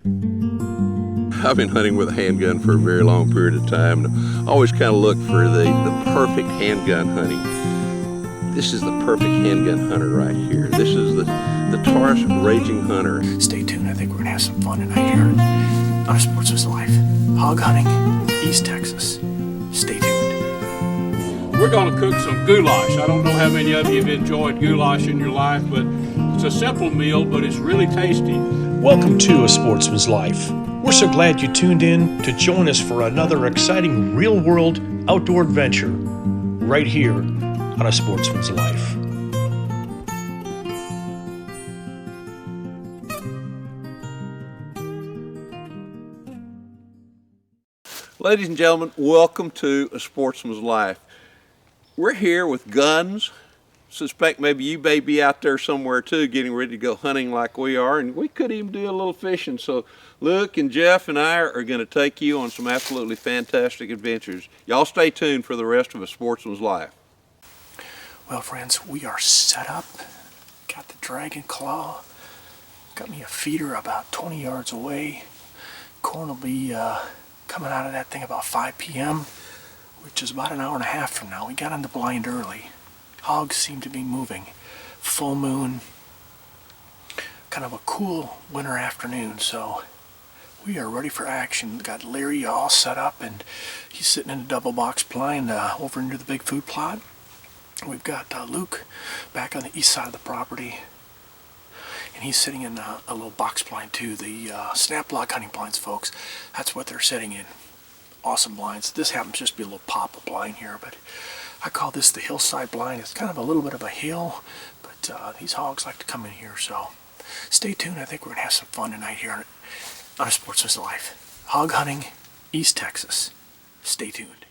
I've been hunting with a handgun for a very long period of time, and I always kind of look for the perfect handgun hunting. This is the perfect handgun hunter right here. This is the Taurus Raging Hunter. Stay tuned, I think we're gonna have some fun tonight here on A Sportsman's Life. Hog hunting, East Texas. Stay tuned. We're gonna cook some goulash. I don't know how many of you have enjoyed goulash in your life, but it's a simple meal, but it's really tasty. Welcome to A Sportsman's Life. We're so glad you tuned in to join us for another exciting real-world outdoor adventure right here on A Sportsman's Life. Ladies and gentlemen, welcome to A Sportsman's Life. We're here with guns. Suspect maybe you may be out there somewhere too, getting ready to go hunting like we are, and we could even do a little fishing. So Luke and Jeff and I are going to take you on some absolutely fantastic adventures. Y'all stay tuned for the rest of A Sportsman's Life. Well, friends, we are set up. Got the dragon claw. Got me a feeder about 20 yards away. Corn will be coming out of that thing about 5 p.m., which is about an hour and a half from now. We got on the blind early. Hogs seem to be moving. Full moon. Kind of a cool winter afternoon, so we are ready for action. Got Larry all set up, and he's sitting in a double box blind over into the big food plot. We've got Luke back on the east side of the property, and he's sitting in a little box blind too. The snap block hunting blinds, folks. That's what they're sitting in. Awesome blinds. This happens just to be a little pop-up blind here, but I call this the hillside blind. It's kind of a little bit of a hill, but these hogs like to come in here, so stay tuned. I think we're gonna have some fun tonight here on A Sportsman's Life. Hog hunting, East Texas. Stay tuned.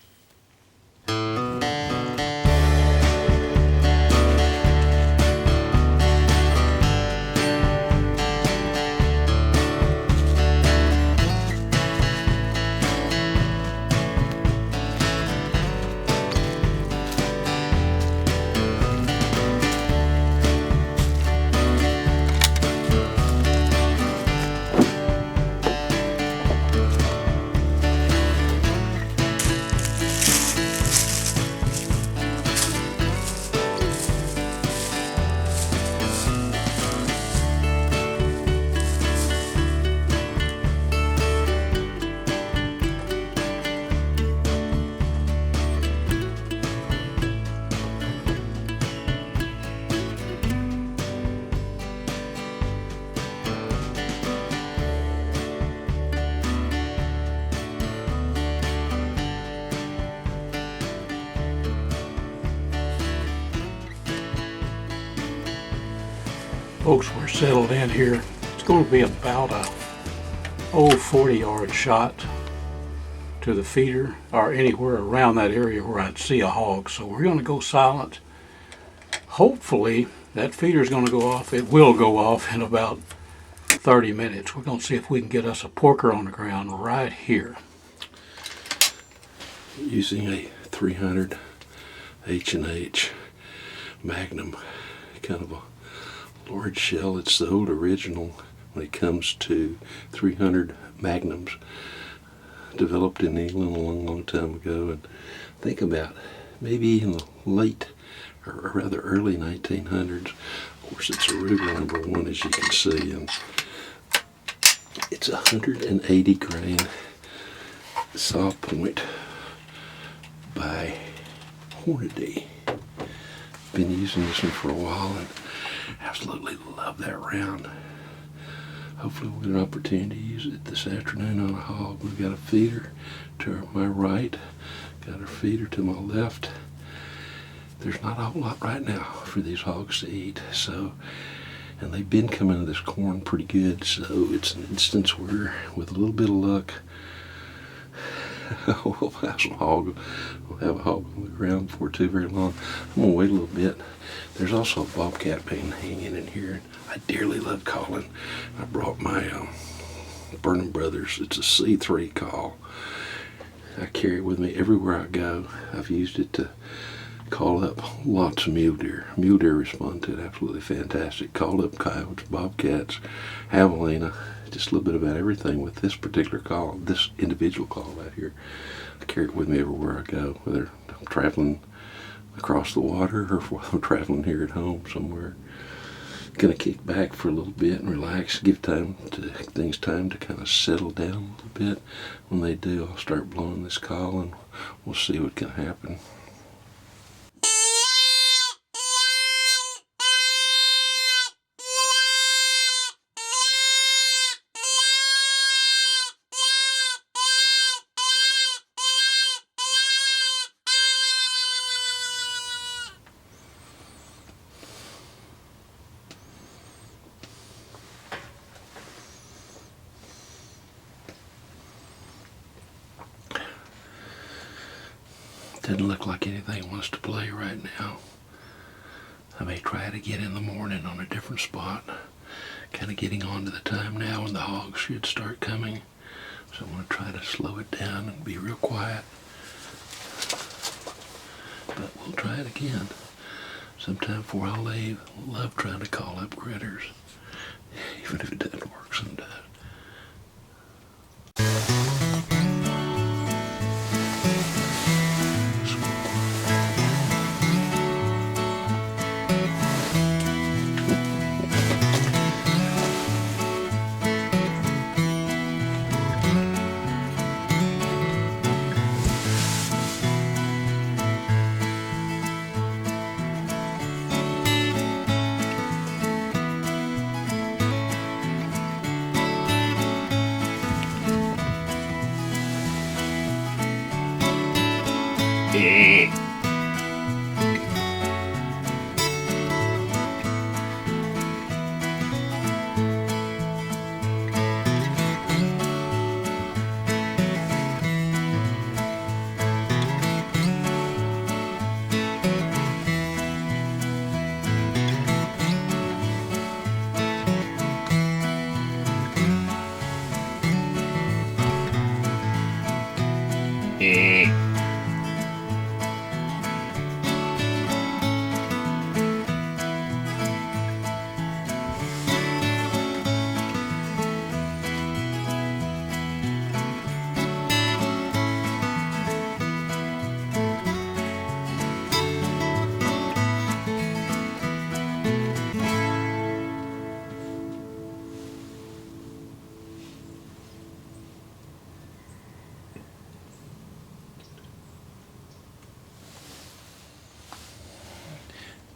Folks, we're settled in here. It's going to be about a 40-yard shot to the feeder or anywhere around that area where I'd see a hog. So we're going to go silent. Hopefully that feeder is going to go off. It will go off in about 30 minutes. We're going to see if we can get us a porker on the ground right here. Using a 300 H Magnum, kind of a large shell. It's the old original when it comes to 300 Magnums, developed in England a long time ago, and think about maybe in the late or rather early 1900s. Of course, it's a Ruger #1, as you can see, and it's 180 grain saw point by Hornady. Been using this one for a while and absolutely love that round. Hopefully we'll get an opportunity to use it this afternoon on a hog. We've got a feeder to my right, got a feeder to my left. There's not a whole lot right now for these hogs to eat, so, and they've been coming to this corn pretty good, so it's an instance where, with a little bit of luck, we'll have a hog on the ground before too very long. I'm gonna wait a little bit. There's also a bobcat being hanging in here. I dearly love calling. I brought my Burnham Brothers. It's a C3 call. I carry it with me everywhere I go. I've used it to call up lots of mule deer. Mule deer respond to it absolutely fantastic. Called up coyotes, bobcats, javelina, just a little bit about everything with this particular call, this individual call out here. I carry it with me everywhere I go, whether I'm traveling across the water or if I'm traveling here at home somewhere. Gonna kick back for a little bit and relax, give things time to kind of settle down a little bit. When they do, I'll start blowing this call and we'll see what can happen. Doesn't look like anything wants to play right now. I may try it again in the morning on a different spot. Kind of getting on to the time now when the hogs should start coming. So I'm going to try to slow it down and be real quiet. But we'll try it again. Sometime before I leave, I love trying to call up critters. Even if it doesn't work sometimes.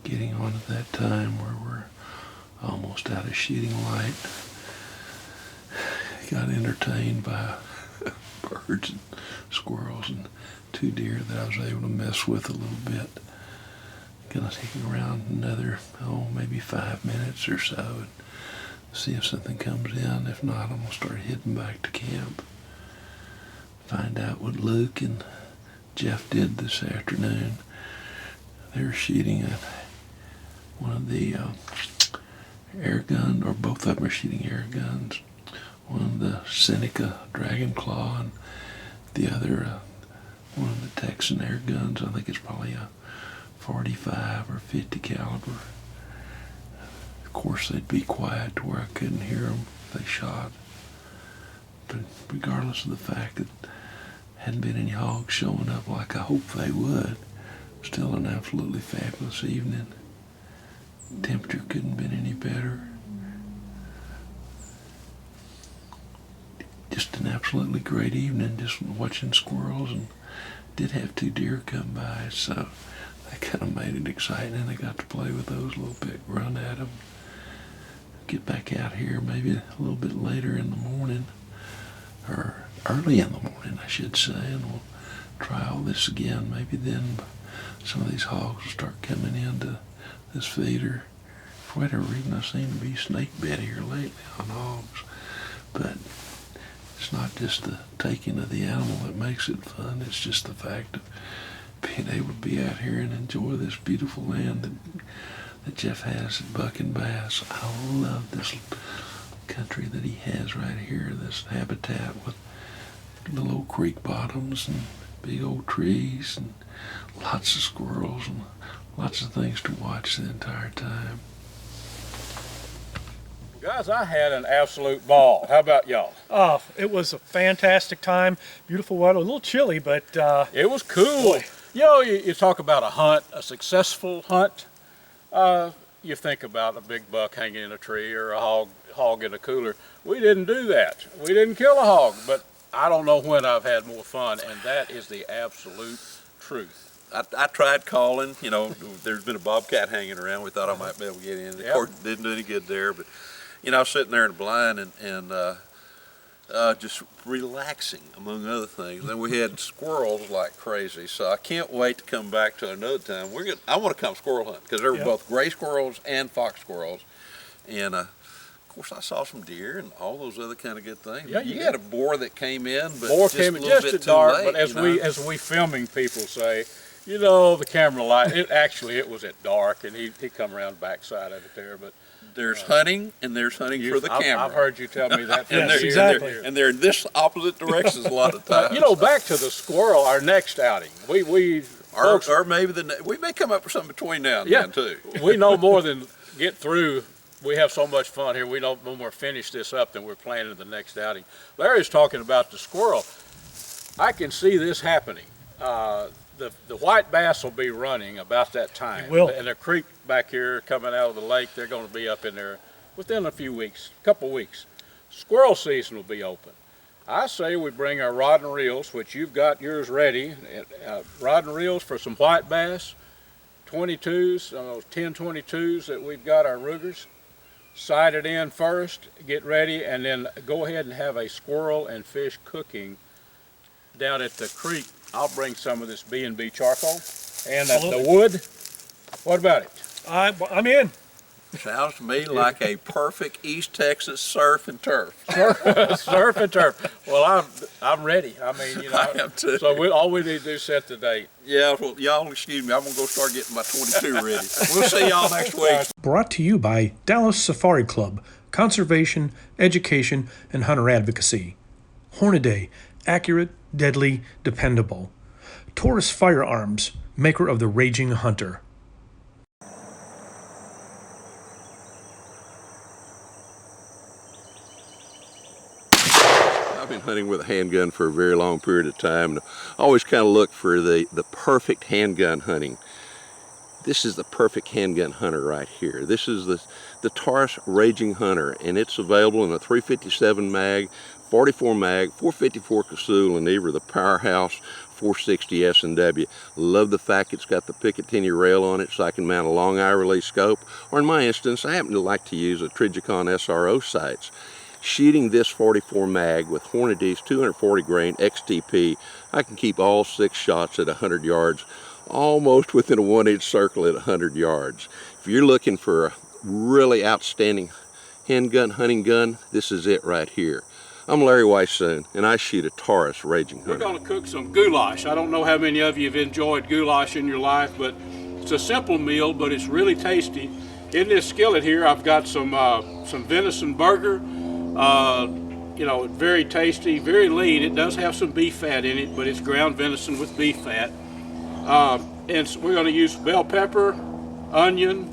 Getting on at that time where we're almost out of shooting light. Got entertained by birds and squirrels and 2 deer that I was able to mess with a little bit. Gonna take around another, maybe 5 minutes or so and see if something comes in. If not, I'm gonna start heading back to camp. Find out what Luke and Jeff did this afternoon. They were shooting at one of the air guns, or both of them are shooting air guns. One of the Seneca Dragon Claw and the other one of the Texan air guns. I think it's probably a 45 or 50 caliber. Of course, they'd be quiet to where I couldn't hear them if they shot. But regardless of the fact that hadn't been any hogs showing up like I hoped they would, still an absolutely fabulous evening. Temperature couldn't have been any better. Just an absolutely great evening, just watching squirrels, and did have 2 deer come by, so that kind of made it exciting, and I got to play with those a little bit, run at them. Get back out here maybe a little bit later in the morning, or early in the morning I should say, and we'll try all this again. Maybe then some of these hogs will start coming into this feeder. For whatever reason, I seem to be snake bit here lately on hogs, but it's not just the taking of the animal that makes it fun. It's just the fact of being able to be out here and enjoy this beautiful land that Jeff has at Buck and Bass. I love this country that he has right here, this habitat with little old creek bottoms and big old trees and lots of squirrels and lots of things to watch the entire time. Guys, I had an absolute ball. How about y'all? Oh, it was a fantastic time. Beautiful weather, a little chilly, but It was cool. Boy. You know, you talk about a hunt, a successful hunt. You think about a big buck hanging in a tree or a hog in a cooler. We didn't do that. We didn't kill a hog, but I don't know when I've had more fun, and that is the absolute truth. I tried calling, you know, there's been a bobcat hanging around. We thought I might be able to get in. Of course, didn't do any good there, but, you know, I was sitting there in the blind and just relaxing, among other things. Then we had squirrels like crazy, so I can't wait to come back to another time. I want to come squirrel hunt, because there were both gray squirrels and fox squirrels. And, of course, I saw some deer and all those other kind of good things. Yeah, you had a boar that came in, but Boar just came a in little just bit at too dark, late, but as we filming people say, you know, the camera light, it was at dark, and he come around the backside of it there, but there's hunting and there's hunting for the camera. I've heard you tell me that. and Yes, exactly. And they're in this opposite directions a lot of times. You know, back to the squirrel, our next outing, folks, or maybe we may come up with something between now and then too. We know more than get through. We have so much fun here. We know no more finish this up than we're planning the next outing. Larry's talking about the squirrel. I can see this happening. The white bass will be running about that time. It will. And the creek back here coming out of the lake, they're going to be up in there within a few weeks, couple weeks. Squirrel season will be open. I say we bring our rod and reels, which you've got yours ready, rod and reels for some white bass, 22s, those 10-22s that we've got, our Rugers. Sight it in first, get ready, and then go ahead and have a squirrel and fish cooking down at the creek. I'll bring some of this B&B charcoal and the wood. What about it? I'm in. Sounds to me like a perfect East Texas surf and turf. Surf and turf. Well, I'm ready. I mean, you know. I am too. So all we need to do is set the date. Yeah, well, y'all excuse me. I'm gonna go start getting my 22 ready. We'll see y'all next week. Brought to you by Dallas Safari Club, Conservation, Education, and Hunter Advocacy. Hornaday, accurate, deadly, dependable. Taurus Firearms, maker of the Raging Hunter. I've been hunting with a handgun for a very long period of time, and I always kind of look for the perfect handgun hunting. This is the perfect handgun hunter right here. This is the Taurus Raging Hunter, and it's available in a 357 mag, 44 mag, 454 Casull, and either the Powerhouse 460 S&W. Love the fact it's got the Picatinny rail on it, so I can mount a long eye release scope, or in my instance, I happen to like to use a Trijicon SRO sights. Shooting this 44 mag with Hornady's 240 grain XTP, I can keep all 6 shots at 100 yards, almost within a 1-inch circle at 100 yards. If you're looking for a really outstanding handgun hunting gun, this is it right here. I'm Larry Weissoon, and I shoot a Taurus Raging Hunter. We're going to cook some goulash. I don't know how many of you have enjoyed goulash in your life, but it's a simple meal, but it's really tasty. In this skillet here, I've got some venison burger. You know, very tasty, very lean. It does have some beef fat in it, but it's ground venison with beef fat. And so we're going to use bell pepper, onion,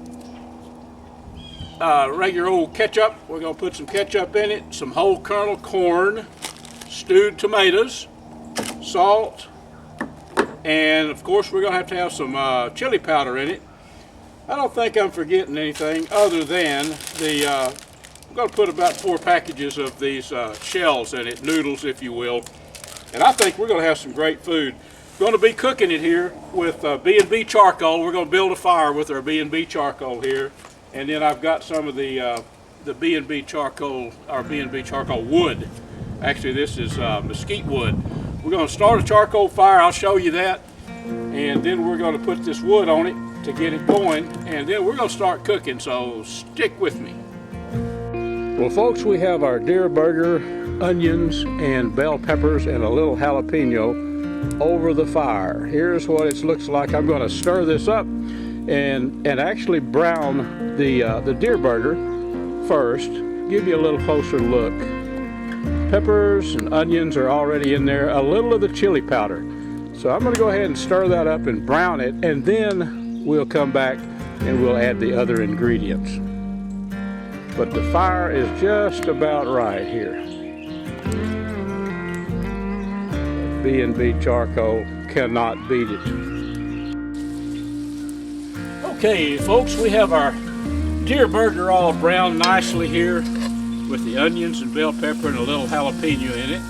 regular old ketchup. We're going to put some ketchup in it, some whole kernel corn, stewed tomatoes, salt, and of course we're going to have some chili powder in it. I don't think I'm forgetting anything other than I'm going to put about 4 packages of these shells in it, noodles if you will, and I think we're going to have some great food. We're going to be cooking it here with B&B charcoal. We're going to build a fire with our B&B charcoal here, and then I've got some of the B&B charcoal, our B&B charcoal wood. Actually, this is mesquite wood. We're going to start a charcoal fire. I'll show you that, and then we're going to put this wood on it to get it going, and then we're going to start cooking. So stick with me. Well, folks, we have our deer burger, onions, and bell peppers, and a little jalapeno over the fire. Here's what it looks like. I'm going to stir this up and actually brown the deer burger first. Give you a little closer look. Peppers and onions are already in there. A little of the chili powder. So I'm going to go ahead and stir that up and brown it, and then we'll come back and we'll add the other ingredients. but the fire is just about right here. B&B charcoal cannot beat it. Okay, folks, we have our deer burger all browned nicely here with the onions and bell pepper and a little jalapeno in it.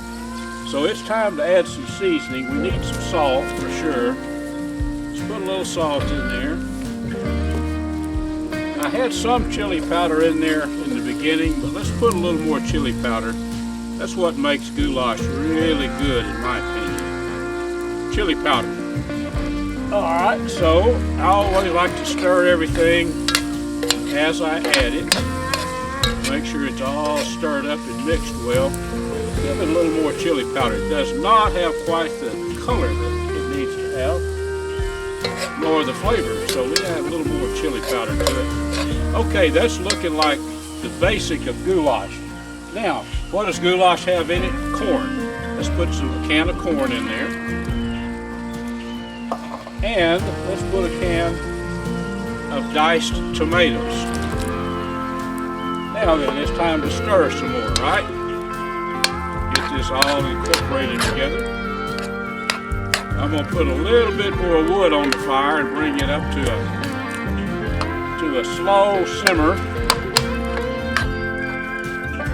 So it's time to add some seasoning. We need some salt for sure. Let's put a little salt in there. I had some chili powder in there in the beginning, but let's put a little more chili powder. That's what makes goulash really good in my opinion. Chili powder. Alright, so I always like to stir everything as I add it. Make sure it's all stirred up and mixed well. Give it a little more chili powder. It does not have quite the color that it needs to have, nor the flavor, so we add a little more chili powder to it. Okay, that's looking like the basic of goulash. Now, what does goulash have in it? Corn. Let's put a can of corn in there. And let's put a can of diced tomatoes. Now then, it's time to stir some more, right? Get this all incorporated together. I'm going to put a little bit more wood on the fire and bring it up to a slow simmer.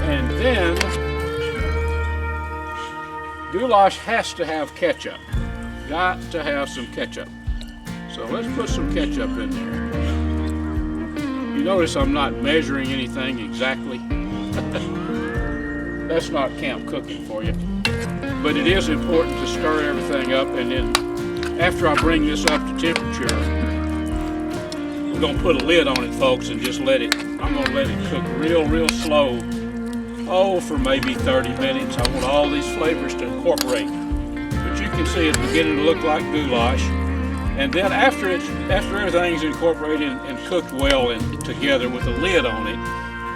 And then, goulash has to have ketchup. Got to have some ketchup. So let's put some ketchup in there. You notice I'm not measuring anything exactly. That's not camp cooking for you. But it is important to stir everything up, and then after I bring this up to temperature, we're going to put a lid on it, folks, and just I'm going to let it cook real slow. Oh, for maybe 30 minutes. I want all these flavors to incorporate. But you can see it's beginning to look like goulash. And then after everything's incorporated and cooked well and together with a lid on it,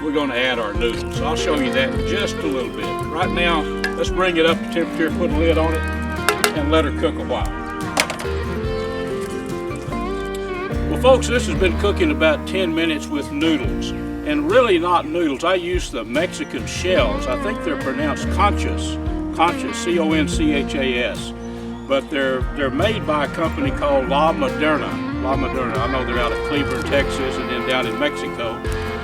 we're going to add our noodles. I'll show you that in just a little bit. Right now, let's bring it up to temperature, put a lid on it, and let her cook a while. Well, folks, this has been cooking about 10 minutes with noodles. And really not noodles. I use the Mexican shells. I think they're pronounced conchas, C-O-N-C-H-A-S. But they're made by a company called La Moderna. I know they're out of Cleveland, Texas, and then down in Mexico.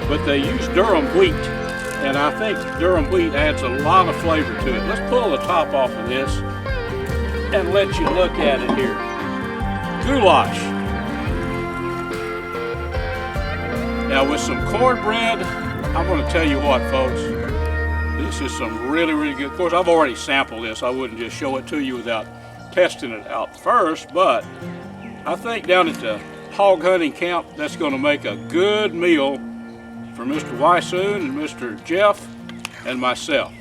But they use durum wheat, and I think durum wheat adds a lot of flavor to it. Let's pull the top off of this and let you look at it here. Goulash. Now with some cornbread, I'm going to tell you what, folks. This is some really good. Of course, I've already sampled this. I wouldn't just show it to you without testing it out first, but I think down at the hog hunting camp, that's going to make a good meal for Mr. Wysoon and Mr. Jeff and myself.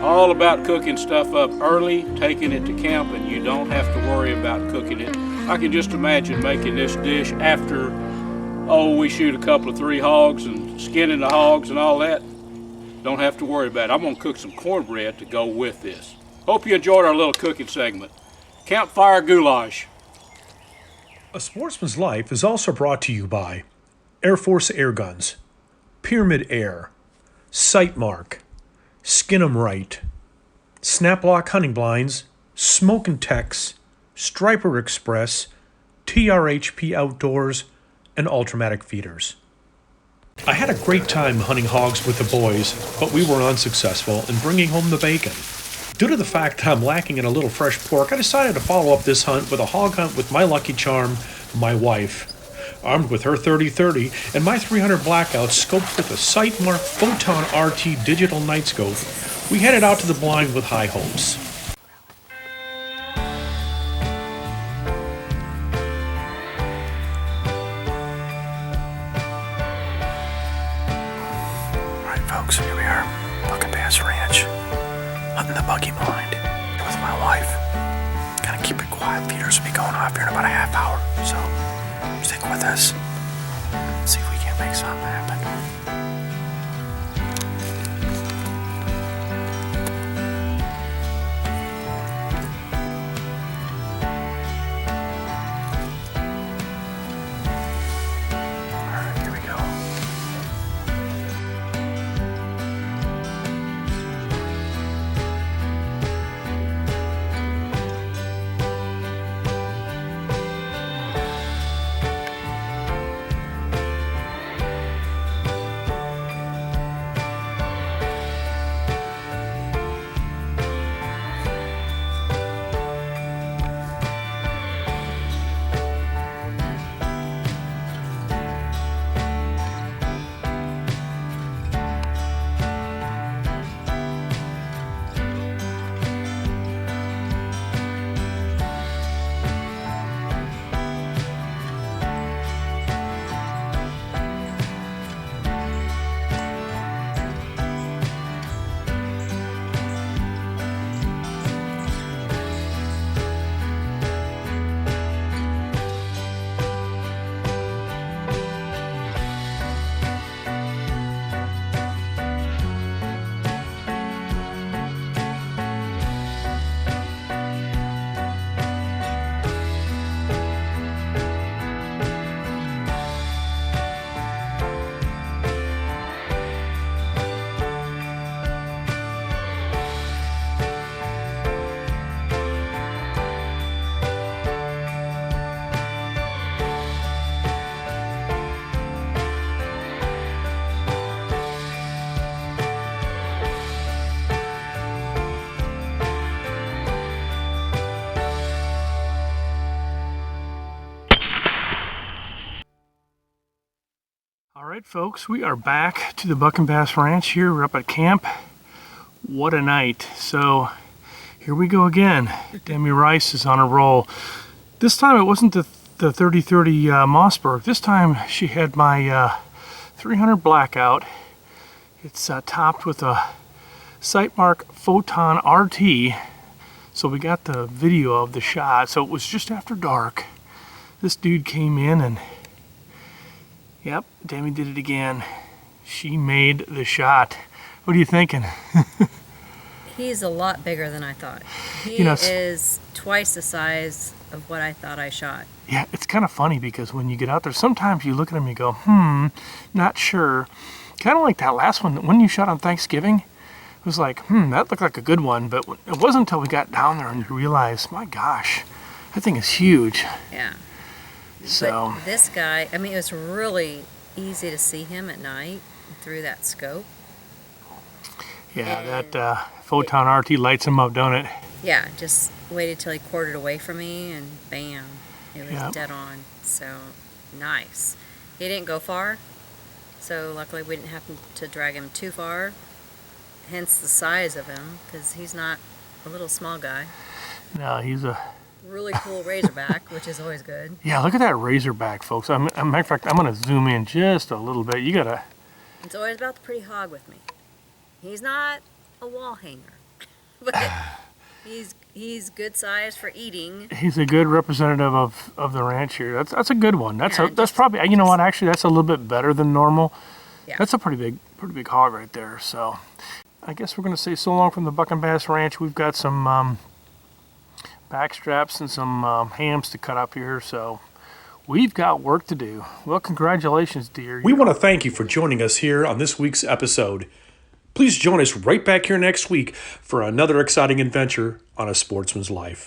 All about cooking stuff up early, taking it to camp, and you don't have to worry about cooking it. I can just imagine making this dish after, we shoot a couple of 3 hogs and skinning the hogs and all that. Don't have to worry about it. I'm going to cook some cornbread to go with this. Hope you enjoyed our little cooking segment. Campfire goulash. A Sportsman's Life is also brought to you by Air Force Air Guns, Pyramid Air, Sightmark, Skin 'em Right, Snaplock Hunting Blinds, Smokin' Tex, Striper Express, TRHP Outdoors, and Ultramatic Feeders. I had a great time hunting hogs with the boys, but we were unsuccessful in bringing home the bacon. Due to the fact that I'm lacking in a little fresh pork, I decided to follow up this hunt with a hog hunt with my lucky charm, my wife. Armed with her 30-30 and my 300 Blackout scoped with a Sightmark Photon RT digital night scope, we headed out to the blind with high hopes. Alright folks, here we are, Bucket Bass Ranch, hunting the buggy blind with my wife. Gotta keep it quiet, feeders will be going off here in about a half hour, so stick with us. Let's see if we can't make something happen. Alright, here we go. right, folks, we are back to the Buck and Bass Ranch here. We're up at camp. What a night. So here we go again. Demi Rice is on a roll. This time it wasn't the 30-30 Mossberg. This time she had my 300 Blackout. It's topped with a Sightmark Photon RT. So we got the video of the shot. So it was just after dark. This dude came in and yep, Demi did it again. She made the shot. What are you thinking? He's a lot bigger than I thought. He is twice the size of what I thought I shot. Yeah, it's kind of funny because when you get out there, sometimes you look at him and you go, not sure. Kind of like that last one, when you shot on Thanksgiving. It was like, that looked like a good one. But it wasn't until we got down there and you realized, my gosh, that thing is huge. Yeah. So but this guy, I mean, it was really easy to see him at night through that scope. Yeah, and that Photon RT lights him up, don't it? Yeah, just waited till he quartered away from me and bam, it was dead on. So nice. He didn't go far, so luckily we didn't have to drag him too far. Hence the size of him, because he's not a little small guy. No, he's a really cool razorback, which is always good. Yeah, look at that razorback, folks. Matter of fact, I'm going to zoom in just a little bit. You got to... It's always about the pretty hog with me. He's not a wall hanger, but he's good size for eating. He's a good representative of the ranch here. That's a good one. That's probably, you know what, actually, that's a little bit better than normal. Yeah. That's a pretty big hog right there. So I guess we're going to say so long from the Buck and Bass Ranch. We've got some back straps and some hams to cut up here, so we've got work to do. Well, congratulations, dear. We want to thank you for joining us here on this week's episode. Please join us right back here next week for another exciting adventure on A Sportsman's Life.